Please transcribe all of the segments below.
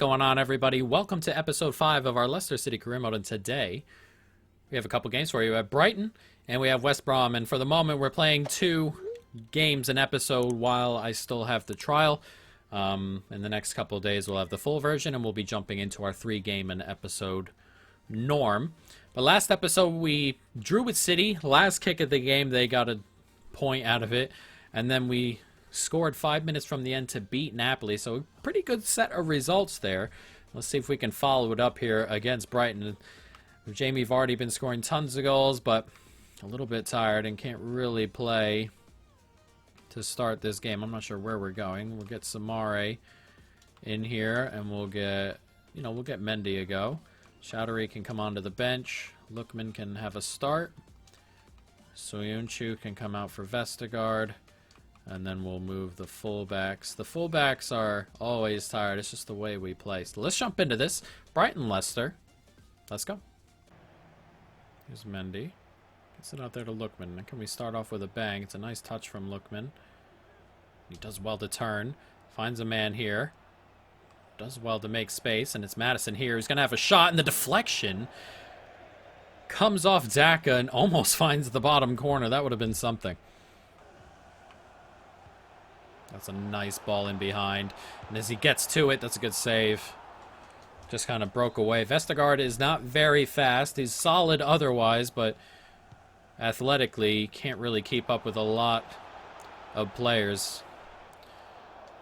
going on, everybody? Welcome to episode 5 of our Leicester City career mode, and today we have a couple games for you. We have Brighton and we have West Brom, and for the moment we're playing 2 games an episode while I still have the trial. In the next couple of days we'll have the full version and we'll be jumping into our 3 game an episode norm. But last episode we drew with City. Last kick of the game they got a point out of it, and then we scored 5 minutes from the end to beat Napoli, so a pretty good set of results there. Let's see if we can follow it up here against Brighton. Jamie Vardy been scoring tons of goals, but a little bit tired and can't really play to start this game. I'm not sure where we're going. We'll get Samare in here, and we'll get Mendy a go. Chowdhury can come onto the bench. Lookman can have a start. Soyuncu can come out for Vestergaard. And then we'll move the fullbacks. The fullbacks are always tired. It's just the way we play. So let's jump into this. Brighton, Leicester. Let's go. Here's Mendy. Gets it out there to Lookman. And can we start off with a bang? It's a nice touch from Lookman. He does well to turn. Finds a man here. Does well to make space. And it's Madison here. He's going to have a shot. And the deflection comes off Daka and almost finds the bottom corner. That would have been something. That's a nice ball in behind. And as he gets to it, that's a good save. Just kind of broke away. Vestergaard is not very fast. He's solid otherwise, but athletically can't really keep up with a lot of players.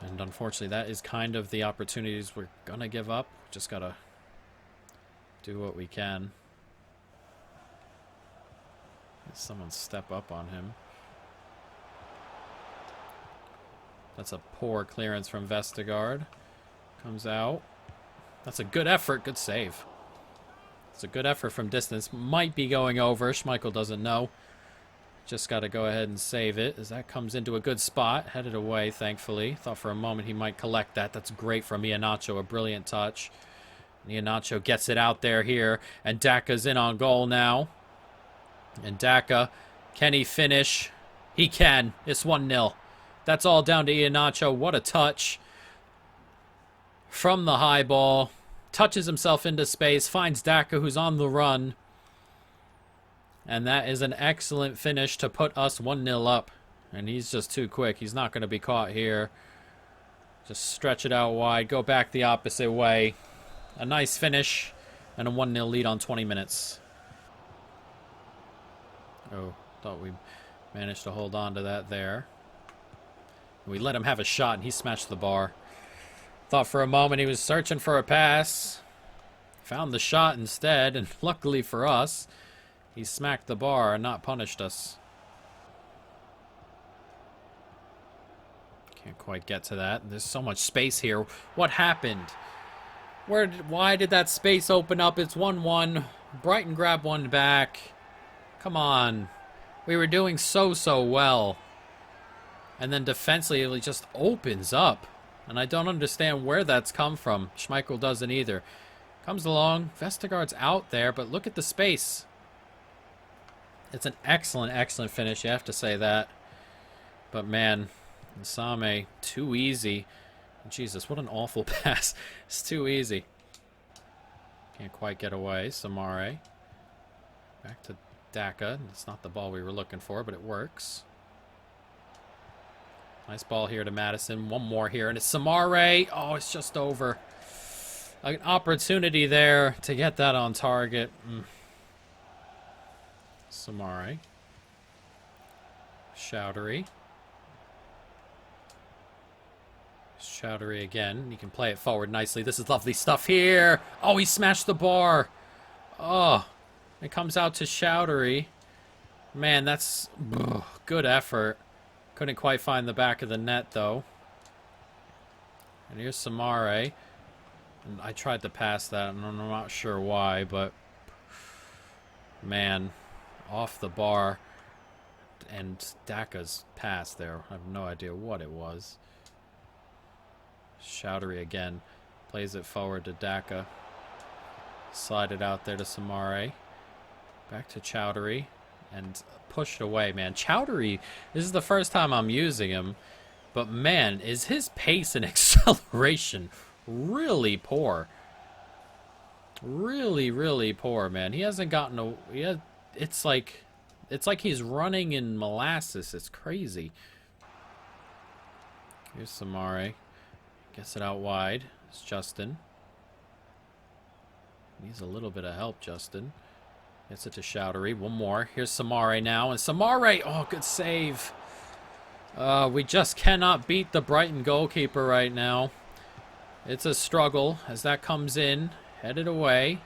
And unfortunately, that is kind of the opportunities we're going to give up. Just got to do what we can. Let someone step up on him. That's a poor clearance from Vestergaard. Comes out. That's a good effort. Good save. It's a good effort from distance. Might be going over. Schmeichel doesn't know. Just got to go ahead and save it as that comes into a good spot. Headed away, thankfully. Thought for a moment he might collect that. That's great from Iheanacho. A brilliant touch. Iheanacho gets it out there here. And Daka's in on goal now. And Daka, can he finish? He can. It's 1-0. That's all down to Iheanacho. What a touch. From the high ball. Touches himself into space. Finds Daka, who's on the run. And that is an excellent finish to put us 1-0 up. And he's just too quick. He's not going to be caught here. Just stretch it out wide. Go back the opposite way. A nice finish. And a 1-0 lead on 20 minutes. Oh, thought we managed to hold on to that there. We let him have a shot, and he smashed the bar. Thought for a moment he was searching for a pass. Found the shot instead, and luckily for us, he smacked the bar and not punished us. Can't quite get to that. There's so much space here. What happened? Why did that space open up? It's 1-1. Brighton grabbed one back. Come on. We were doing so well. And then defensively, it just opens up. And I don't understand where that's come from. Schmeichel doesn't either. Comes along. Vestergaard's out there, but look at the space. It's an excellent finish. You have to say that. But man, Nsame, too easy. Jesus, what an awful pass. It's too easy. Can't quite get away. Samare. Back to Daka. It's not the ball we were looking for, but it works. Nice ball here to Madison. One more here, and it's Samare. Oh, it's just over. An opportunity there to get that on target. Samare. Chowdhury. Chowdhury again. He can play it forward nicely. This is lovely stuff here. Oh, he smashed the bar. Oh, it comes out to Chowdhury. Man, that's good effort. Couldn't quite find the back of the net, though. And here's Samare. And I tried to pass that, and I'm not sure why, but... Man, off the bar. And Daka's pass there. I have no idea what it was. Chowdhury again. Plays it forward to Daka. Slide it out there to Samare. Back to Chowdhury. And pushed away, man. Chowdhury, this is the first time I'm using him. But man, is his pace and acceleration really poor. Really, really poor, man. He hasn't gotten a... it's like he's running in molasses. It's crazy. Here's Samare. Gets it out wide. It's Justin. Needs a little bit of help, Justin. Gets it to Chowdhury. One more. Here's Samare now. And Samare! Oh, good save. We just cannot beat the Brighton goalkeeper right now. It's a struggle as that comes in. Headed away.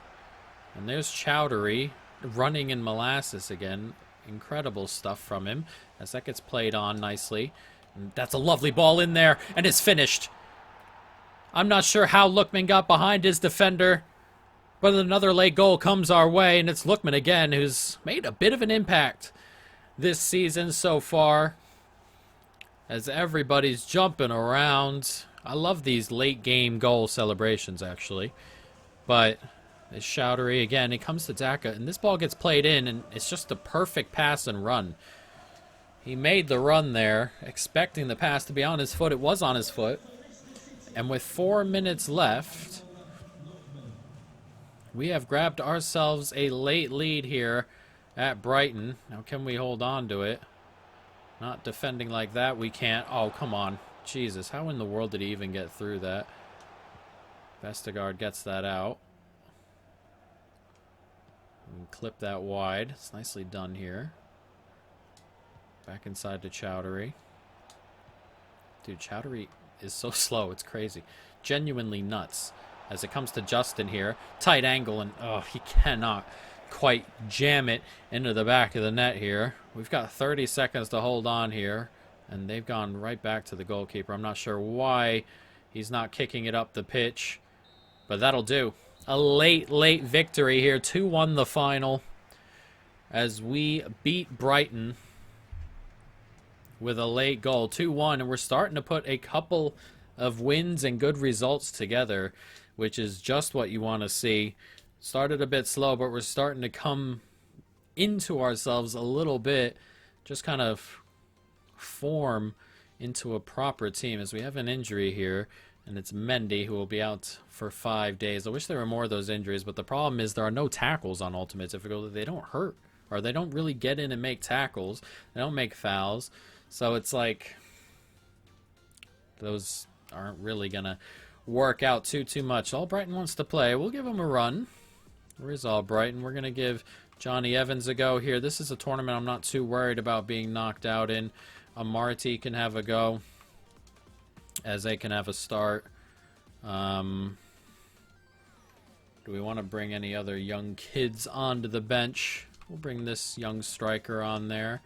And there's Chowdhury running in molasses again. Incredible stuff from him as that gets played on nicely. And that's a lovely ball in there. And it's finished. I'm not sure how Lookman got behind his defender. But another late goal comes our way. And it's Lookman again who's made a bit of an impact this season so far. As everybody's jumping around. I love these late game goal celebrations actually. But it's Chowdhury again. He comes to Daka, and this ball gets played in, and it's just a perfect pass and run. He made the run there, expecting the pass to be on his foot. It was on his foot. And with 4 minutes left, we have grabbed ourselves a late lead here at Brighton. Now, can we hold on to it? Not defending like that, we can't. Oh, come on. Jesus, how in the world did he even get through that? Vestergaard gets that out. And clip that wide. It's nicely done here. Back inside to Chowdhury. Dude, Chowdhury is so slow. It's crazy. Genuinely nuts. As it comes to Justin here. Tight angle, and oh, he cannot quite jam it into the back of the net here. We've got 30 seconds to hold on here. And they've gone right back to the goalkeeper. I'm not sure why he's not kicking it up the pitch. But that'll do. A late victory here. 2-1 the final. As we beat Brighton with a late goal. 2-1. And we're starting to put a couple of wins and good results together. Which is just what you want to see. Started a bit slow, but we're starting to come into ourselves a little bit. Just kind of form into a proper team. As we have an injury here. And it's Mendy who will be out for 5 days. I wish there were more of those injuries, but the problem is there are no tackles on Ultimate Difficulty. They don't hurt, or they don't really get in and make tackles. They don't make fouls. So it's like those aren't really going to work out too much. All Brighton wants to play. We'll give them a run. Where is All Brighton? We're going to give Johnny Evans a go here. This is a tournament I'm not too worried about being knocked out in. Amarty can have a go. As they can have a start. Do we want to bring any other young kids onto the bench? We'll bring this young striker on there.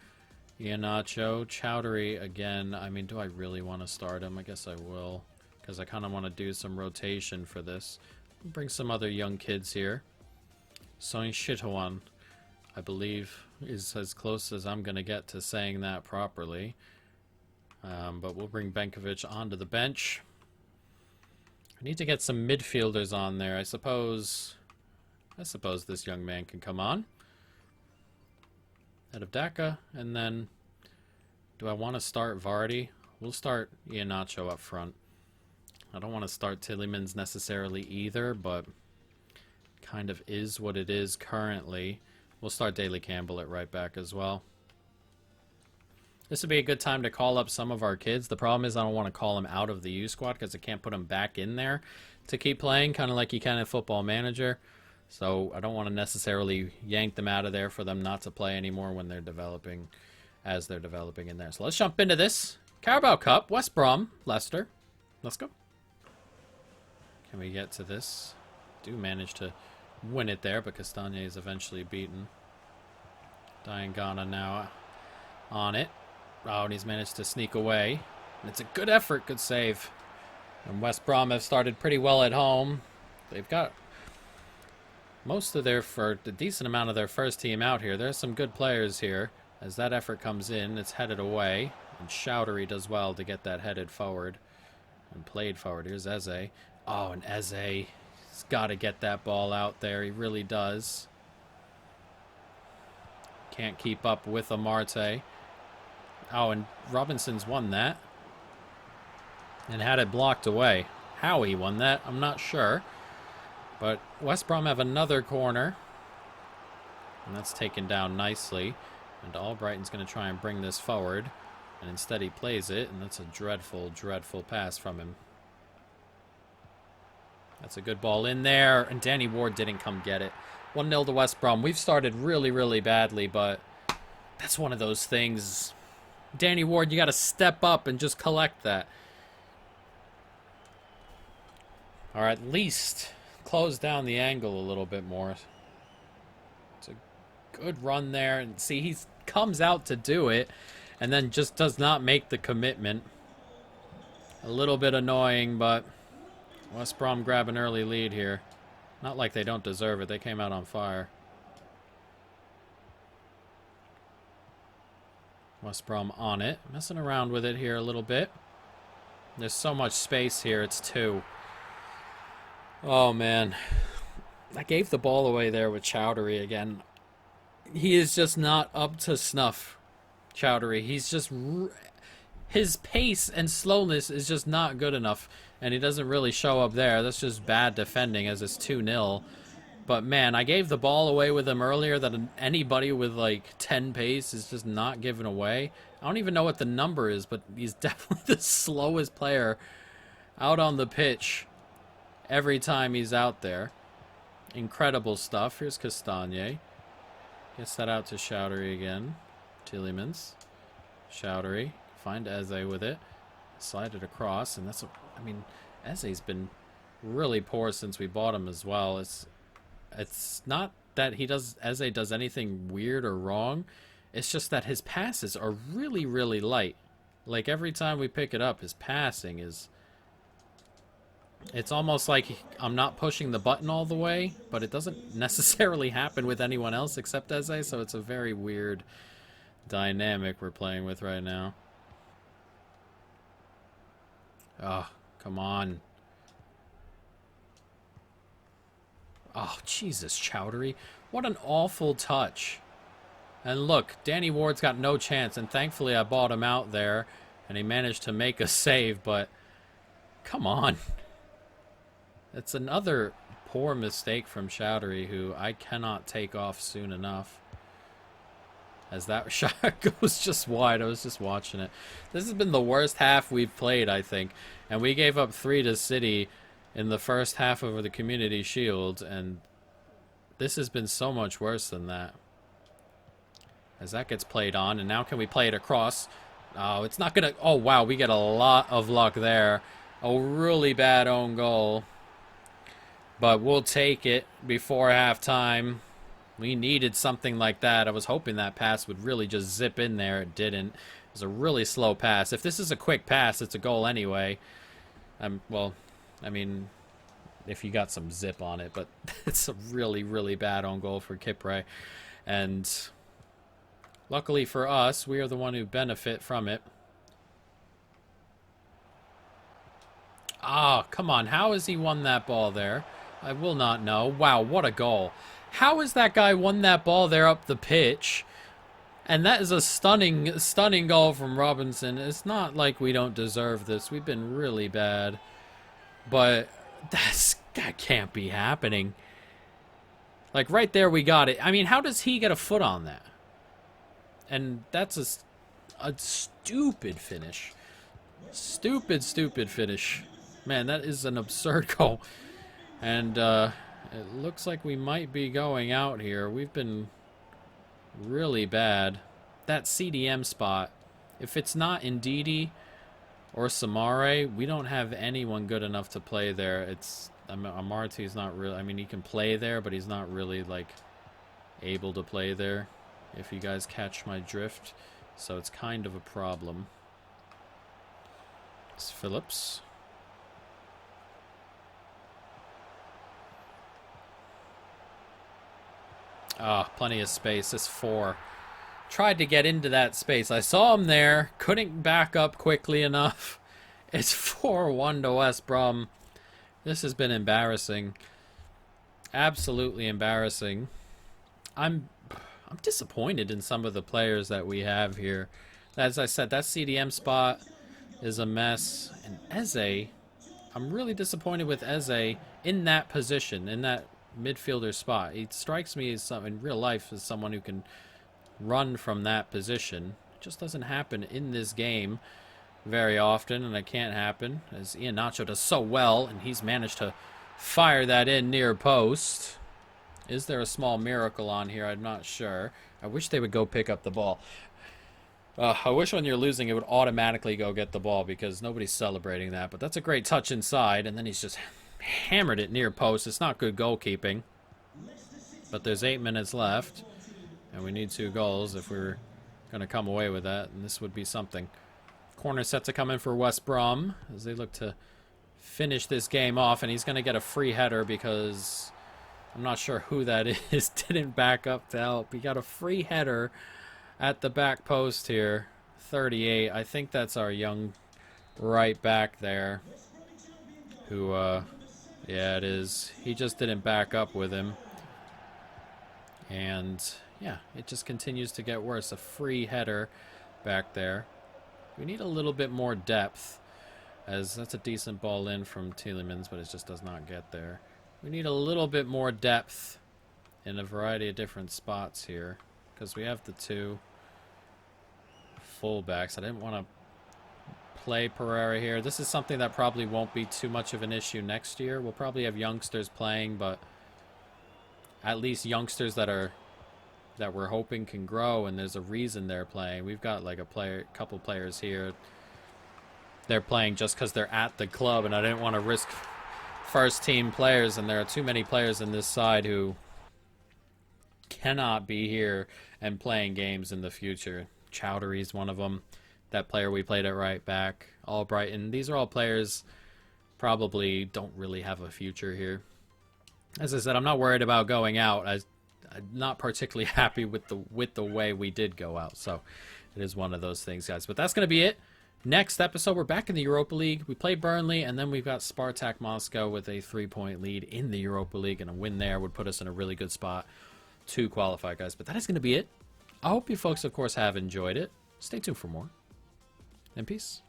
Iheanacho. Chowdhury again. I mean, do I really want to start him? I guess I will. Because I kind of want to do some rotation for this. We'll bring some other young kids here. Soin Shithawan, I believe, is as close as I'm going to get to saying that properly. But we'll bring Benkovic onto the bench. I need to get some midfielders on there. I suppose this young man can come on. Head of Daka. And then, do I want to start Vardy? We'll start Iheanacho up front. I don't want to start Tielemans necessarily either, but kind of is what it is currently. We'll start Daly Campbell at right back as well. This would be a good time to call up some of our kids. The problem is I don't want to call them out of the U squad because I can't put them back in there to keep playing, kind of like you can in Football Manager. So I don't want to necessarily yank them out of there for them not to play anymore when they're developing, as they're developing in there. So let's jump into this. Carabao Cup, West Brom, Leicester. Let's go. Can we get to this? Do manage to win it there, but Castagne is eventually beaten. Diangana now on it. Oh, and he's managed to sneak away. And it's a good effort, good save. And West Brom have started pretty well at home. They've got most of their, for a decent amount of their first team out here. There's some good players here. As that effort comes in, it's headed away. And Chowdhury does well to get that headed forward. And played forward. Here's Eze. Oh, and Eze, he's got to get that ball out there. He really does. Can't keep up with Amarte. Oh, and Robinson's won that. And had it blocked away. how he won that, I'm not sure. But West Brom have another corner. And that's taken down nicely. And Albrighton's going to try and bring this forward. And instead he plays it. And that's a dreadful, dreadful pass from him. That's a good ball in there. And Danny Ward didn't come get it. 1-0 to West Brom. We've started really, really badly. But that's one of those things. Danny Ward, you got to step up and just collect that. Or at least close down the angle a little bit more. It's a good run there. And see, he comes out to do it and then just does not make the commitment. A little bit annoying, but West Brom grab an early lead here. Not like they don't deserve it. They came out on fire. West Brom on it. Messing around with it here a little bit. There's so much space here. It's 2. Oh, man. I gave the ball away there with Chowdhury again. He is just not up to snuff, Chowdhury. He's just... His pace and slowness is just not good enough. And he doesn't really show up there. That's just bad defending as it's 2-0. But, man, I gave the ball away with him earlier that anybody with, like, 10 pace is just not giving away. I don't even know what the number is, but he's definitely the slowest player out on the pitch every time he's out there. Incredible stuff. Here's Castagne. Gets that out to Chowdhury again. Tielemans. Chowdhury. Find Eze with it. Slide it across. And that's... I mean, Eze's been really poor since we bought him as well. It's not that Eze does anything weird or wrong. It's just that his passes are really, really light. Like, every time we pick it up, his passing is... It's almost like I'm not pushing the button all the way, but it doesn't necessarily happen with anyone else except Eze, so it's a very weird dynamic we're playing with right now. Oh, come on. Oh, Jesus, Chowdhury. What an awful touch. And look, Danny Ward's got no chance, and thankfully I bought him out there, and he managed to make a save, but come on. It's another poor mistake from Chowdhury, who I cannot take off soon enough. As that shot goes just wide. I was just watching it. This has been the worst half we've played, I think. And we gave up 3 to City in the first half of the Community Shield, and this has been so much worse than that. As that gets played on, and now can we play it across? Oh, it's not gonna... Oh, wow, we get a lot of luck there. A really bad own goal. But we'll take it before halftime. We needed something like that. I was hoping that pass would really just zip in there. It didn't. It was a really slow pass. If this is a quick pass, it's a goal anyway. Well, I mean, if you got some zip on it. But it's a really, really bad own goal for Kipre. And luckily for us, we are the one who benefit from it. Ah, come on. How has he won that ball there? I will not know. Wow, what a goal. How has that guy won that ball there up the pitch? And that is a stunning, stunning goal from Robinson. It's not like we don't deserve this. We've been really bad. But that can't be happening. Like, right there we got it. I mean, how does he get a foot on that? And that's a stupid finish. Stupid, stupid finish. Man, that is an absurd goal. And it looks like we might be going out here. We've been really bad. That CDM spot, if it's not Ndidi or Samare, we don't have anyone good enough to play there. It's Amarty's not really... I mean, he can play there, but he's not really, like, able to play there, if you guys catch my drift. So it's kind of a problem. It's Phillips. Ah, plenty of space. It's 4. Tried to get into that space. I saw him there. Couldn't back up quickly enough. It's 4-1 to West Brom. This has been embarrassing. Absolutely embarrassing. I'm disappointed in some of the players that we have here. As I said, that CDM spot is a mess. And Eze, I'm really disappointed with Eze in that position, in that midfielder spot. He strikes me as in real life as someone who can run from that position. It just doesn't happen in this game very often, and it can't happen as Iheanacho does so well, and he's managed to fire that in near post. Is there a small miracle on here? I'm not sure. I wish they would go pick up the ball. I wish when you're losing it would automatically go get the ball because nobody's celebrating that. But that's a great touch inside, and then he's just hammered it near post. It's not good goalkeeping. But there's 8 minutes left, and we need 2 goals if we're going to come away with that, and this would be something. Corner set to come in for West Brom as they look to finish this game off, and he's going to get a free header because I'm not sure who that is. Didn't back up to help. He got a free header at the back post here. 38. I think that's our young right back there. Who, yeah, it is. He just didn't back up with him. And, yeah, it just continues to get worse. A free header back there. We need a little bit more depth, as that's a decent ball in from Tielemans, but it just does not get there. We need a little bit more depth in a variety of different spots here, because we have the 2 fullbacks. I didn't want to play Pereira here. This is something that probably won't be too much of an issue next year. We'll probably have youngsters playing, but at least youngsters that we're hoping can grow, and there's a reason they're playing. We've got like a couple players here. They're playing just because they're at the club, and I didn't want to risk first team players, and there are too many players in this side who cannot be here and playing games in the future. Chowdhury's one of them. That player we played at right back. All Brighton. These are all players probably don't really have a future here. As I said, I'm not worried about going out. I'm not particularly happy with the way we did go out. So it is one of those things, guys. But that's going to be it. Next episode, we're back in the Europa League. We play Burnley, and then we've got Spartak Moscow with a 3-point lead in the Europa League, and a win there would put us in a really good spot to qualify, guys. But that is going to be it. I hope you folks, of course, have enjoyed it. Stay tuned for more. And peace.